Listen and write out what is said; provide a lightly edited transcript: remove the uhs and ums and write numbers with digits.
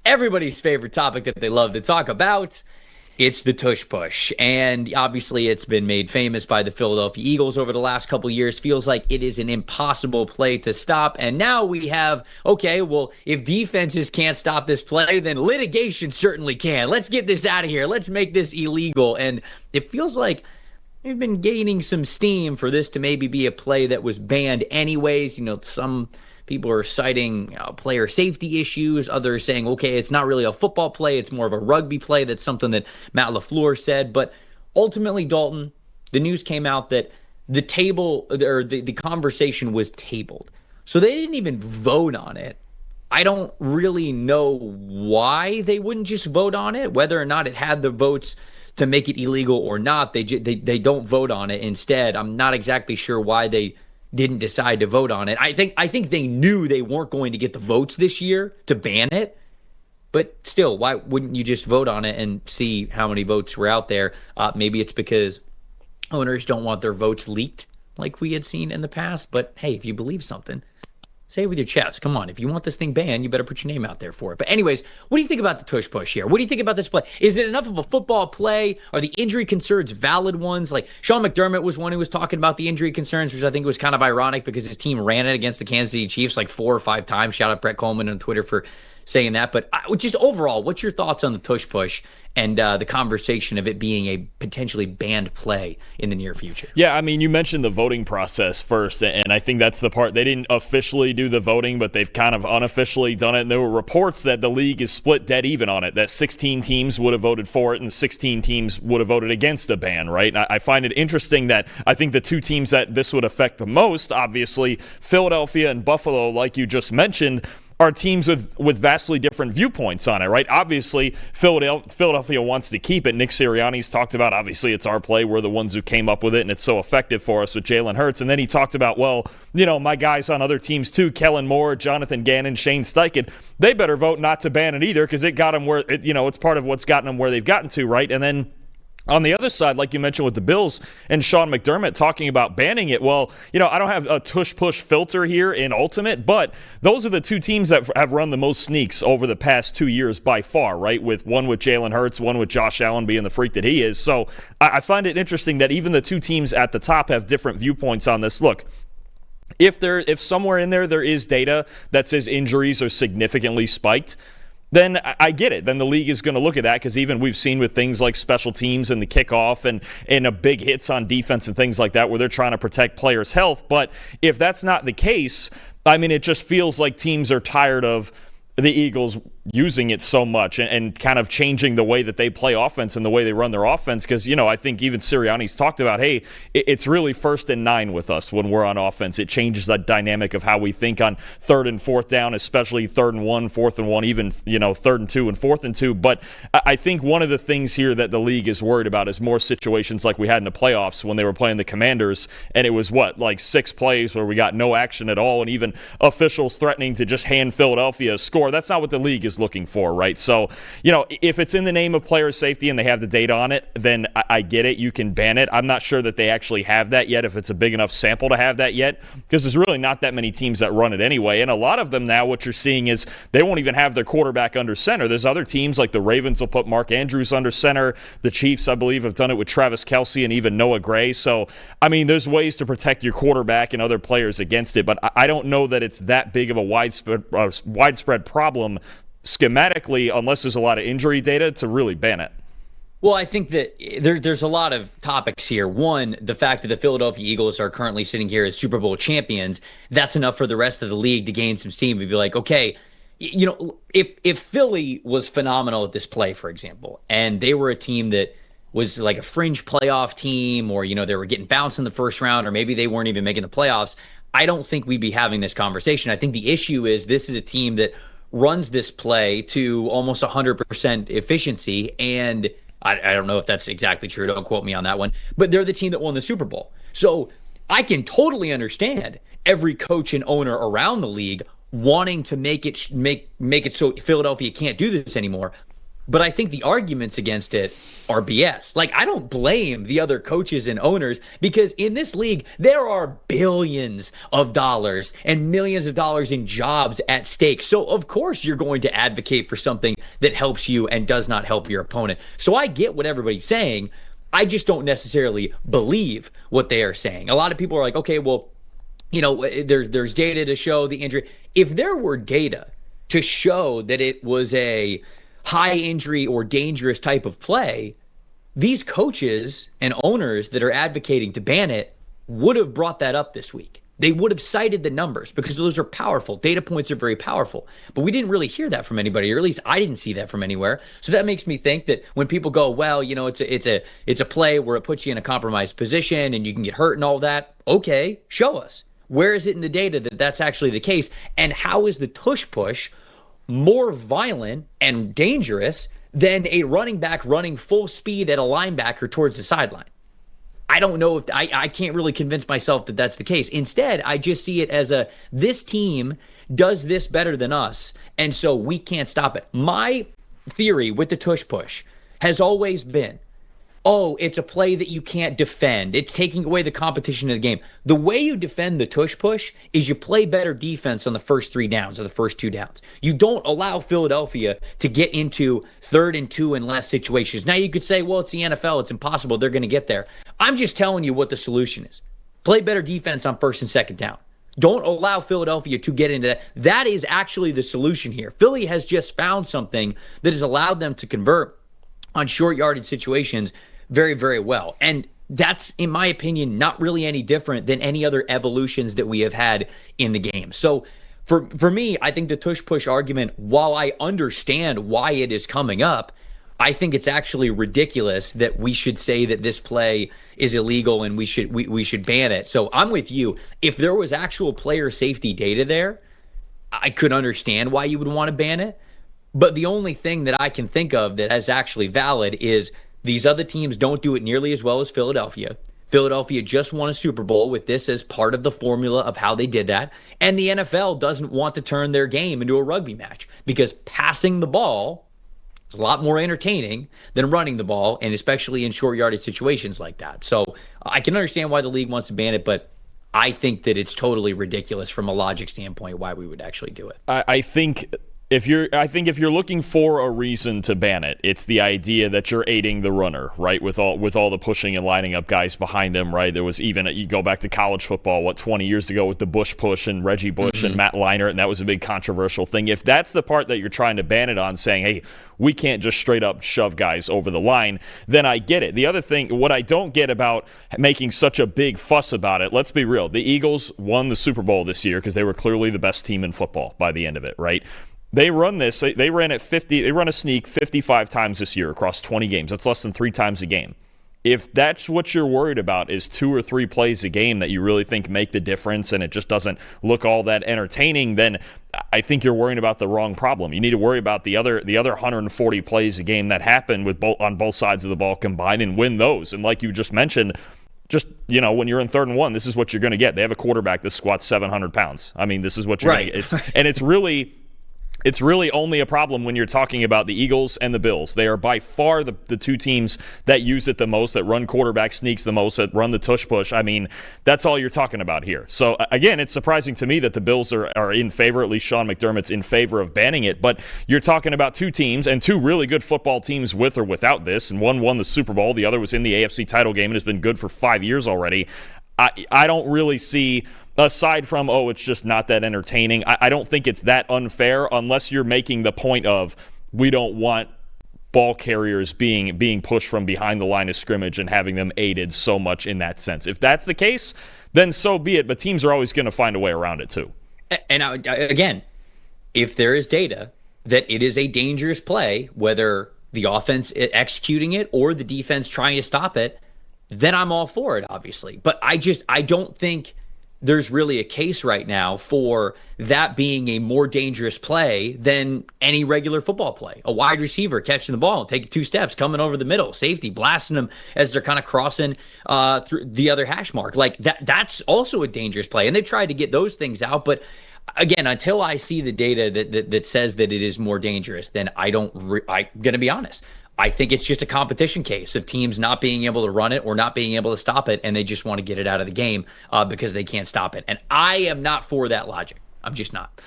everybody's favorite topic that they love to talk about. It's the tush push. And obviously, it's been made famous by the Philadelphia Eagles over the last couple of years. Feels like it is an impossible play to stop. And now we have, okay, well, if defenses can't stop this play, then litigation certainly can. Let's get this out of here. Let's make this illegal. And it feels like we've been gaining some steam for this to maybe be a play that was banned anyways. Some people are citing player safety issues. Others saying, okay, it's not really a football play. It's more of a rugby play. That's something that Matt LaFleur said. But ultimately, Dalton, the news came out that the conversation was tabled. So they didn't even vote on it. I don't really know why they wouldn't just vote on it, whether or not it had the votes to make it illegal or not. They don't vote on it. Instead, I'm not exactly sure why they didn't decide to vote on it. I think they knew they weren't going to get the votes this year to ban it. But still, why wouldn't you just vote on it and see how many votes were out there? Maybe it's because owners don't want their votes leaked like we had seen in the past. But hey, if you believe something, say it with your chest. Come on. If you want this thing banned, you better put your name out there for it. But anyways, what do you think about the tush push here? What do you think about this play? Is it enough of a football play? Are the injury concerns valid ones? Like Sean McDermott was one who was talking about the injury concerns, which I think was kind of ironic because his team ran it against the Kansas City Chiefs like 4 or 5 times. Shout out Brett Coleman on Twitter for saying that. But just overall, what's your thoughts on the tush push and the conversation of it being a potentially banned play in the near future? Yeah, I mean, you mentioned the voting process first, and I think that's the part. They didn't officially do the voting, but they've kind of unofficially done it. And there were reports that the league is split dead even on it, that 16 teams would have voted for it and 16 teams would have voted against a ban, right? And I find it interesting that I think the two teams that this would affect the most, obviously, Philadelphia and Buffalo, like you just mentioned, are teams with vastly different viewpoints on it, right? Obviously, Philadelphia wants to keep it. Nick Sirianni's talked about, obviously, it's our play. We're the ones who came up with it, and it's so effective for us with Jalen Hurts. And then he talked about, well, my guys on other teams too, Kellen Moore, Jonathan Gannon, Shane Steichen, they better vote not to ban it either because it got them where, it's part of what's gotten them where they've gotten to, right? And then on the other side, like you mentioned with the Bills and Sean McDermott talking about banning it, well, I don't have a tush-push filter here in Ultimate, but those are the two teams that have run the most sneaks over the past 2 years by far, right? One with Jalen Hurts, one with Josh Allen being the freak that he is. So I find it interesting that even the two teams at the top have different viewpoints on this. Look, if somewhere in there is data that says injuries are significantly spiked, then I get it. Then the league is going to look at that because even we've seen with things like special teams and the kickoff and a big hits on defense and things like that where they're trying to protect players' health. But if that's not the case, I mean, it just feels like teams are tired of the Eagles using it so much and kind of changing the way that they play offense and the way they run their offense because, I think even Sirianni's talked about, hey, it's really 1st and 9 with us when we're on offense. It changes the dynamic of how we think on 3rd and 4th down, especially 3rd and 1, 4th and 1, even, 3rd and 2 and 4th and 2. But I think one of the things here that the league is worried about is more situations like we had in the playoffs when they were playing the Commanders, and it was, like 6 plays where we got no action at all, and even officials threatening to just hand Philadelphia a score. That's not what the league is looking for, right? So, if it's in the name of player safety and they have the data on it, then I get it. You can ban it. I'm not sure that they actually have that yet, if it's a big enough sample to have that yet, because there's really not that many teams that run it anyway. And a lot of them now, what you're seeing is they won't even have their quarterback under center. There's other teams like the Ravens will put Mark Andrews under center. The Chiefs, I believe, have done it with Travis Kelce and even Noah Gray. So, I mean, there's ways to protect your quarterback and other players against it, but I don't know that it's that big of a widespread problem schematically, unless there's a lot of injury data, to really ban it. Well, I think that there's a lot of topics here. One, the fact that the Philadelphia Eagles are currently sitting here as Super Bowl champions, that's enough for the rest of the league to gain some steam and be like, okay, if Philly was phenomenal at this play, for example, and they were a team that was like a fringe playoff team, or, they were getting bounced in the first round, or maybe they weren't even making the playoffs, I don't think we'd be having this conversation. I think the issue is this is a team that runs this play to almost 100% efficiency. And I don't know if that's exactly true. Don't quote me on that one. But they're the team that won the Super Bowl. So I can totally understand every coach and owner around the league wanting to make it so Philadelphia can't do this anymore. But I think the arguments against it are BS. Like, I don't blame the other coaches and owners, because in this league, there are billions of dollars and millions of dollars in jobs at stake. So, of course, you're going to advocate for something that helps you and does not help your opponent. So I get what everybody's saying. I just don't necessarily believe what they are saying. A lot of people are like, okay, well, there's data to show the injury. If there were data to show that it was a high injury or dangerous type of play, these coaches and owners that are advocating to ban it would have brought that up this week. They would have cited the numbers, because those are powerful. Data points are very powerful. But we didn't really hear that from anybody, or at least I didn't see that from anywhere. So that makes me think that when people go, well, it's a play where it puts you in a compromised position and you can get hurt and all that. Okay, show us. Where is it in the data that that's actually the case? And how is the tush push more violent and dangerous than a running back running full speed at a linebacker towards the sideline? I don't know if I can't really convince myself that that's the case. Instead, I just see it as this team does this better than us, and so we can't stop it. My theory with the tush push has always been, oh, it's a play that you can't defend. It's taking away the competition of the game. The way you defend the tush push is you play better defense on the first 3 downs or the first 2 downs. You don't allow Philadelphia to get into 3rd and 2 and less situations. Now you could say, well, it's the NFL. It's impossible. They're going to get there. I'm just telling you what the solution is. Play better defense on 1st and 2nd down. Don't allow Philadelphia to get into that. That is actually the solution here. Philly has just found something that has allowed them to convert on short yardage situations very, very well. And that's, in my opinion, not really any different than any other evolutions that we have had in the game. So for me, I think the tush push argument, while I understand why it is coming up, I think it's actually ridiculous that we should say that this play is illegal and we should ban it. So I'm with you. If there was actual player safety data there, I could understand why you would want to ban it. But the only thing that I can think of that is actually valid is these other teams don't do it nearly as well as Philadelphia. Philadelphia just won a Super Bowl with this as part of the formula of how they did that. And the NFL doesn't want to turn their game into a rugby match, because passing the ball is a lot more entertaining than running the ball, and especially in short yardage situations like that. So I can understand why the league wants to ban it, but I think that it's totally ridiculous from a logic standpoint why we would actually do it. I think if you're looking for a reason to ban it, it's the idea that you're aiding the runner, right? With all the pushing and lining up guys behind him, right? There was even, you go back to college football, 20 years ago with the Bush push and Reggie Bush and Matt Leinart, and that was a big controversial thing. If that's the part that you're trying to ban it on, saying, hey, we can't just straight up shove guys over the line, then I get it. The other thing, what I don't get about making such a big fuss about it, let's be real. The Eagles won the Super Bowl this year because they were clearly the best team in football by the end of it, right? They run this. They ran it 50. They run a sneak 55 times this year across 20 games. That's less than 3 times a game. If that's what you're worried about, is 2 or 3 plays a game that you really think make the difference, and it just doesn't look all that entertaining, then I think you're worrying about the wrong problem. You need to worry about the other 140 plays a game that happen on both sides of the ball combined, and win those. And like you just mentioned, when you're in 3rd and 1, this is what you're going to get. They have a quarterback that squats 700 pounds. I mean, this is what you're going to get. It's really only a problem when you're talking about the Eagles and the Bills. They are by far the 2 teams that use it the most, that run quarterback sneaks the most, that run the tush push. I mean, that's all you're talking about here. So, again, it's surprising to me that the Bills are in favor, at least Sean McDermott's in favor of banning it. But you're talking about 2 teams, and 2 really good football teams with or without this, and one won the Super Bowl, the other was in the AFC title game and has been good for 5 years already. I don't really see, aside from, it's just not that entertaining, I don't think it's that unfair unless you're making the point of, we don't want ball carriers being pushed from behind the line of scrimmage and having them aided so much in that sense. If that's the case, then so be it, but teams are always going to find a way around it too. And again, if there is data that it is a dangerous play, whether the offense executing it or the defense trying to stop it, then I'm all for it, obviously. But I don't think there's really a case right now for that being a more dangerous play than any regular football play. A wide receiver catching the ball, taking 2 steps, coming over the middle, safety, blasting them as they're kind of crossing through the other hash mark. Like that's also a dangerous play. And they tried to get those things out, but again, until I see the data that says that it is more dangerous, then I'm going to be honest. I think it's just a competition case of teams not being able to run it or not being able to stop it, and they just want to get it out of the game because they can't stop it. And I am not for that logic. I'm just not.